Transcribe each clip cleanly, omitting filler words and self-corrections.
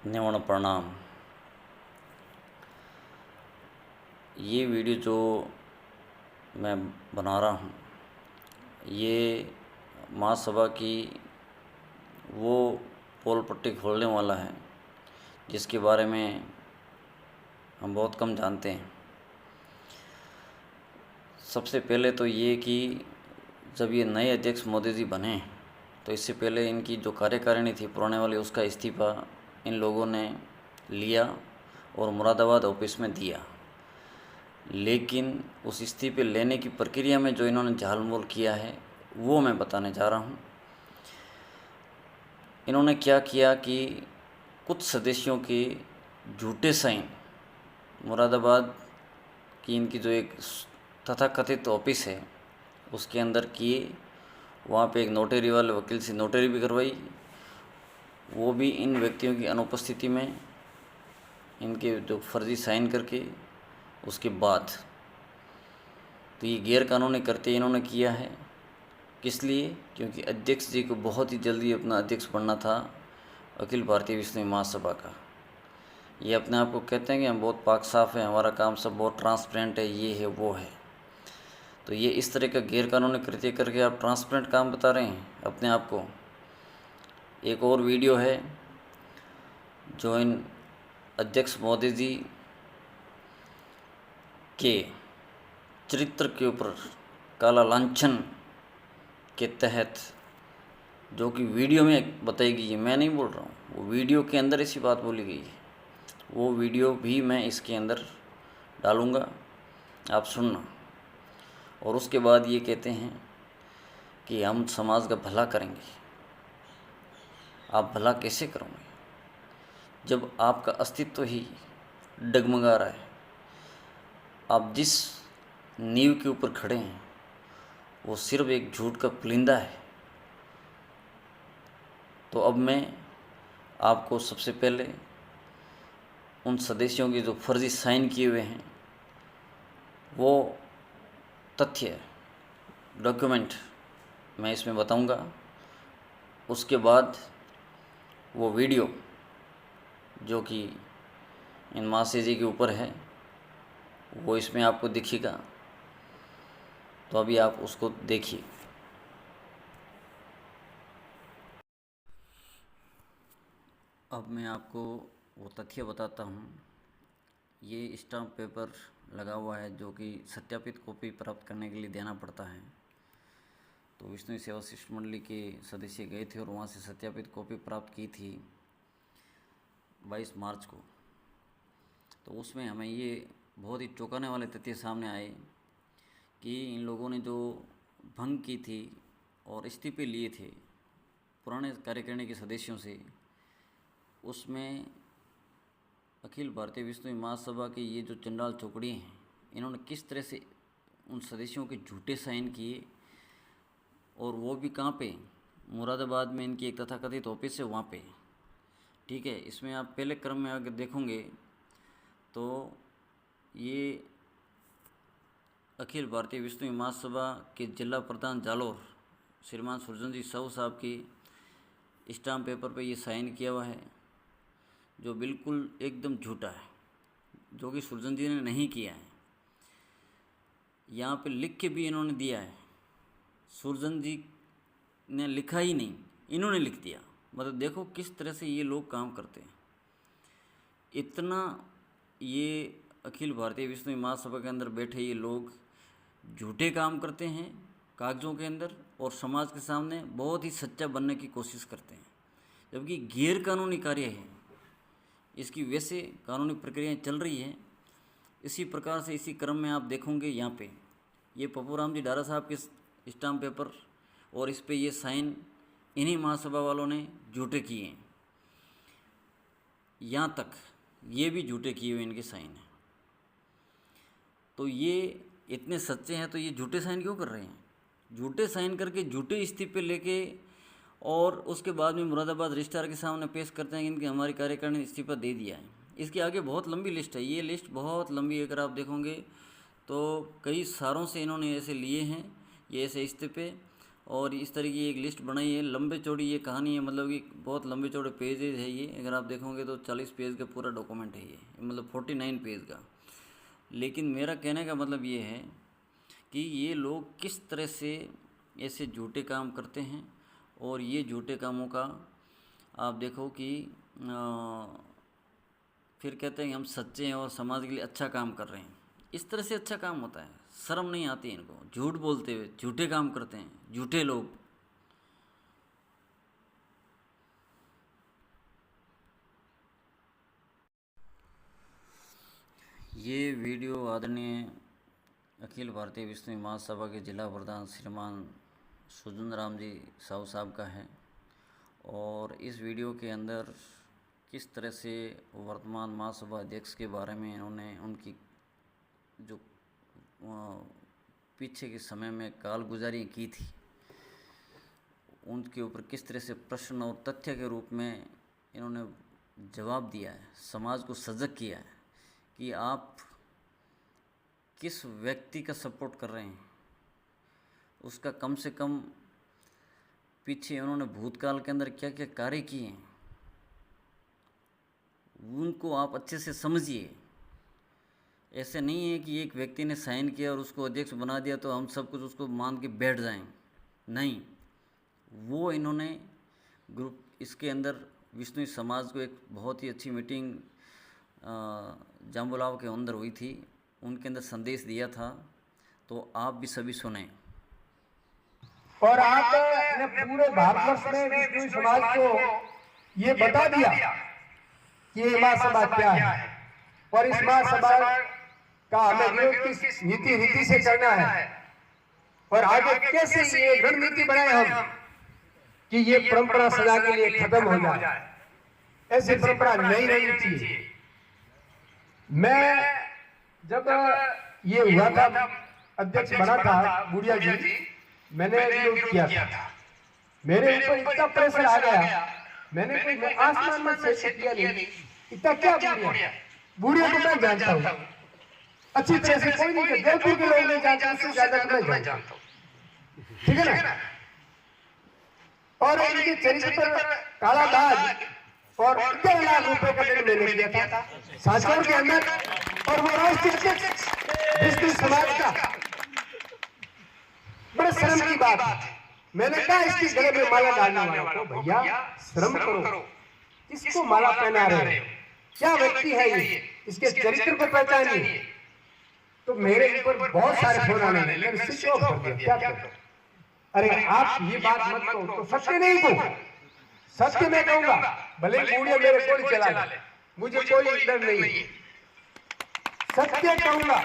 निवण प्रणाम। ये वीडियो जो मैं बना रहा हूँ ये महासभा की वो पोल पट्टी खोलने वाला है जिसके बारे में हम बहुत कम जानते हैं। सबसे पहले तो ये कि जब ये नए अध्यक्ष मोदी जी बने तो इससे पहले इनकी जो कार्यकारिणी थी पुराने वाली उसका इस्तीफ़ा इन लोगों ने लिया और मुरादाबाद ऑफिस में दिया। लेकिन उस इस्तीफे लेने की प्रक्रिया में जो इन्होंने झालमोल किया है वो मैं बताने जा रहा हूँ। इन्होंने क्या किया कि कुछ सदस्यों के झूठे साइन मुरादाबाद की इनकी जो एक तथाकथित ऑफिस है उसके अंदर किए। वहाँ पे एक नोटरी वाले वकील से नोटरी भी करवाई, वो भी इन व्यक्तियों की अनुपस्थिति में इनके जो फर्जी साइन करके उसके बाद। तो ये गैर कानूनी कृत्य इन्होंने किया है। किस लिए? क्योंकि अध्यक्ष जी को बहुत ही जल्दी अपना अध्यक्ष बनना था अखिल भारतीय विश्व महासभा का। ये अपने आप को कहते हैं कि हम बहुत पाक साफ़ हैं, हमारा काम सब बहुत ट्रांसपेरेंट है, ये है वो है। तो ये इस तरह का गैर कानूनी कृत्य करके आप ट्रांसपेरेंट काम बता रहे हैं अपने आप को। एक और वीडियो है जो इन अध्यक्ष मोदी जी के चरित्र के ऊपर काला लांछन के तहत जो कि वीडियो में बताई गई है, मैं नहीं बोल रहा हूँ, वो वीडियो के अंदर ऐसी बात बोली गई है। वो वीडियो भी मैं इसके अंदर डालूँगा, आप सुनना। और उसके बाद ये कहते हैं कि हम समाज का भला करेंगे। आप भला कैसे करोगे जब आपका अस्तित्व ही डगमगा रहा है? आप जिस नींव के ऊपर खड़े हैं वो सिर्फ एक झूठ का पुलिंदा है। तो अब मैं आपको सबसे पहले उन सदस्यों के जो फर्जी साइन किए हुए हैं वो तथ्य डॉक्यूमेंट मैं इसमें बताऊंगा। उसके बाद वो वीडियो जो कि इन मासी जी के ऊपर है वो इसमें आपको दिखेगा। तो अभी आप उसको देखिए। अब मैं आपको वो तथ्य बताता हूँ। ये स्टाम्प पेपर लगा हुआ है जो कि सत्यापित कॉपी प्राप्त करने के लिए देना पड़ता है। तो विष्णु सेवा शिष्ट मंडली के सदस्य गए थे और वहाँ से सत्यापित कॉपी प्राप्त की थी 22 मार्च को। तो उसमें हमें ये बहुत ही चौंकाने वाले तथ्य सामने आए कि इन लोगों ने जो भंग की थी और इस्तीफे लिए थे पुराने कार्यकारिणी के सदस्यों से, उसमें अखिल भारतीय विश्व महासभा के ये जो चंडाल चौकड़ी हैं इन्होंने किस तरह से उन सदस्यों के झूठे साइन किए, और वो भी कहाँ पे? मुरादाबाद में इनकी एक तथाकथित ऑफिस है वहाँ पे। ठीक है, इसमें आप पहले क्रम में अगर देखोगे तो ये अखिल भारतीय विश्व महासभा के जिला प्रधान जालोर श्रीमान सुरजन जी साहू साहब की स्टाम्प पेपर पे ये साइन किया हुआ है जो बिल्कुल एकदम झूठा है, जो कि सुरजन जी ने नहीं किया है। यहाँ पे लिख के भी इन्होंने दिया है, सुरजन जी ने लिखा ही नहीं, इन्होंने लिख दिया। मतलब देखो किस तरह से ये लोग काम करते हैं। इतना ये अखिल भारतीय विश्व महासभा के अंदर बैठे ये लोग झूठे काम करते हैं कागज़ों के अंदर, और समाज के सामने बहुत ही सच्चा बनने की कोशिश करते हैं, जबकि गैर कानूनी कार्य है। इसकी वैसे कानूनी प्रक्रियाएं चल रही हैं। इसी प्रकार से इसी क्रम में आप देखोगे यहाँ पे ये पप्पू राम जी डारा साहब के स्टाम्प पेपर और इस पे ये साइन इन्हीं महासभा वालों ने झूठे किए हैं। यहाँ तक ये भी झूठे किए हुए इनके साइन हैं। तो ये इतने सच्चे हैं तो ये झूठे साइन क्यों कर रहे हैं? झूठे साइन करके झूठे इस्तीफे लेके और उसके बाद में मुरादाबाद रजिस्ट्रार के सामने पेश करते हैं कि हमारी कार्यकारिणी ने इस्तीफा दे दिया है। इसके आगे बहुत लंबी लिस्ट है, ये लिस्ट बहुत लंबी है। अगर आप देखोगे तो कई सारों से इन्होंने ऐसे लिए हैं ये ऐसे इस्तीफे, और इस तरह की एक लिस्ट बनाई है। लंबे चौड़ी ये कहानी है, मतलब कि बहुत लंबे चौड़े पेजेज है ये। अगर आप देखोगे तो 40 पेज का पूरा डॉक्यूमेंट है ये, मतलब 49 पेज का। लेकिन मेरा कहने का मतलब ये है कि ये लोग किस तरह से ऐसे झूठे काम करते हैं, और ये झूठे कामों का आप देखो कि फिर कहते हैं कि हम सच्चे हैं और समाज के लिए अच्छा काम कर रहे हैं। इस तरह से अच्छा काम होता है? शर्म नहीं आती इनको? झूठ बोलते हुए झूठे काम करते हैं झूठे लोग। ये वीडियो आदरणीय अखिल भारतीय विष्णु महासभा के जिला प्रधान श्रीमान सुजन राम जी साहू साहब का है। और इस वीडियो के अंदर किस तरह से वर्तमान महासभा अध्यक्ष के बारे में इन्होंने उनकी जो पीछे के समय में कालगुजारी की थी, उनके ऊपर किस तरह से प्रश्न और तथ्य के रूप में इन्होंने जवाब दिया है, समाज को सजग किया है कि आप किस व्यक्ति का सपोर्ट कर रहे हैं। उसका कम से कम पीछे उन्होंने भूतकाल के अंदर क्या क्या कार्य किए हैं, उनको आप अच्छे से समझिए। ऐसे नहीं है कि एक व्यक्ति ने साइन किया और उसको अध्यक्ष बना दिया तो हम सब कुछ उसको मान के बैठ जाएं। नहीं, वो इन्होंने ग्रुप इसके अंदर विष्णु समाज को एक बहुत ही अच्छी मीटिंग जाम्बुलाव के अंदर हुई थी, उनके अंदर संदेश दिया था, तो आप भी सभी सुने। और आपने पूरे भारतवर्ष में विष्णु समाज को ये बता दिया कि ये महासभा क्या है, और इस महासभा का हमें विरोध किस नीति रीति से करना है, और आगे कैसे ये रणनीति बनाए हम कि ये परंपरा सदा के लिए खत्म हो जाए। ऐसी परंपरा नहीं रहनी चाहिए। मैं जब ये हुआ था, अध्यक्ष बना था बुढ़िया जी, मैंने विरोध किया था। मेरे ऊपर इतना प्रेशर आ गया, मैंने कोई आसमान में से किया नहीं। इतना क्या बुढ़िया, बुढ़िया को मैं जानता हूँ अच्छी तरह से, कोई नहीं, जयपुर के लोग नहीं जानते, उससे ज्यादा मैं जानता हूँ, ठीक है ना। और इनके चरित्र पर काला दाग और 11 लाख रुपए का ऋण मैंने किया था सांसौर के अंदर, और वो राष्ट्रीय अध्यक्ष विष्णु समाज का। बड़े शर्म की बात है। मैंने कहा इसकी गले में माला डालने वालों को, भैया शर्म करो, किसको माला पहना रहे हो, क्या व्यक्ति है ये, इसके चरित्र को पहचानिए। तो मेरे ऊपर बहुत सारे फोन आने लगे, मैंने स्विच ऑफ कर दिया, क्या करूं। अरे आप ये बात मत कहो, तो सत्य नहीं कहूं, सत्य मैं कहूंगा, भले बूढ़े मेरे कोई चला ले, मुझे कोई डर नहीं है, सत्य कहूंगा।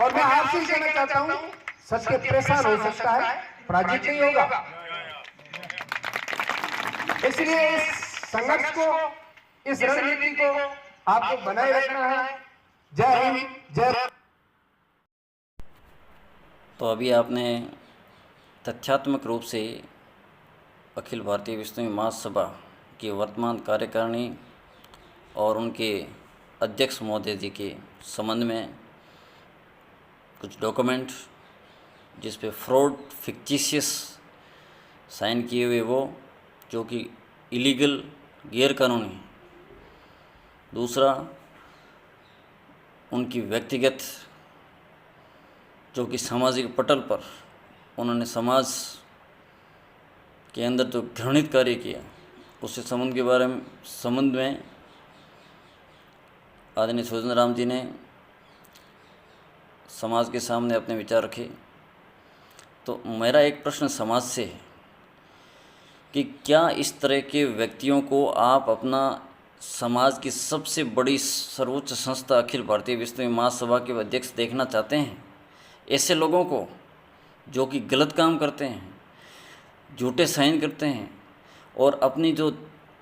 और मैं आपसे कहना चाहता हूं, सत्य परेशान हो सकता है, पराजित नहीं होगा। इसलिए इस संघर्ष को, इस रणनीति को आपको बनाए रखना है। जय हिंद, जय। तो अभी आपने तथ्यात्मक रूप से अखिल भारतीय विष्णु महासभा की वर्तमान कार्यकारिणी और उनके अध्यक्ष महोदय जी के संबंध में कुछ डॉक्यूमेंट जिस पे फ्रॉड, फिक्टिशियस साइन किए हुए वो, जो कि इलीगल, गैर कानूनी। दूसरा, उनकी व्यक्तिगत जो कि सामाजिक पटल पर उन्होंने समाज के अंदर जो घृणित कार्य किया, उसके संबंध में आदरणीय सुजन राम जी ने समाज के सामने अपने विचार रखे। तो मेरा एक प्रश्न समाज से है कि क्या इस तरह के व्यक्तियों को आप अपना समाज की सबसे बड़ी सर्वोच्च संस्था अखिल भारतीय विष्णु महासभा के अध्यक्ष देखना चाहते हैं? ऐसे लोगों को जो कि गलत काम करते हैं, झूठे साइन करते हैं और अपनी जो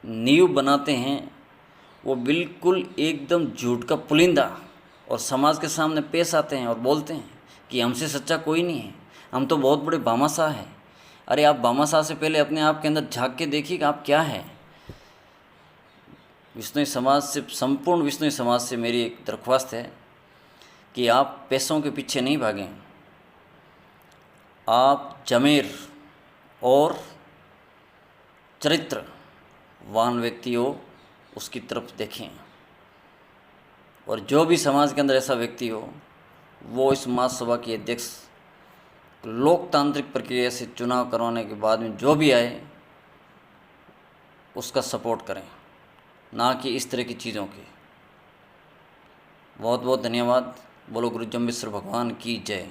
नींव बनाते हैं वो बिल्कुल एकदम झूठ का पुलिंदा, और समाज के सामने पेश आते हैं और बोलते हैं कि हमसे सच्चा कोई नहीं है, हम तो बहुत बड़े भामाशाह हैं। अरे आप भामाशाह से पहले अपने आप के अंदर झांक के देखिए कि आप क्या है। विष्णु समाज से, संपूर्ण विष्णु समाज से मेरी एक दरख्वास्त है कि आप पैसों के पीछे नहीं भागें। आप जमेर और चरित्रवान व्यक्ति हो उसकी तरफ देखें, और जो भी समाज के अंदर ऐसा व्यक्ति हो वो इस महासभा की अध्यक्ष लोकतांत्रिक प्रक्रिया से चुनाव करवाने के बाद में जो भी आए उसका सपोर्ट करें, ना कि इस तरह की चीज़ों की। बहुत बहुत धन्यवाद। बोलो गुरु जम्बेश्वर भगवान की जय।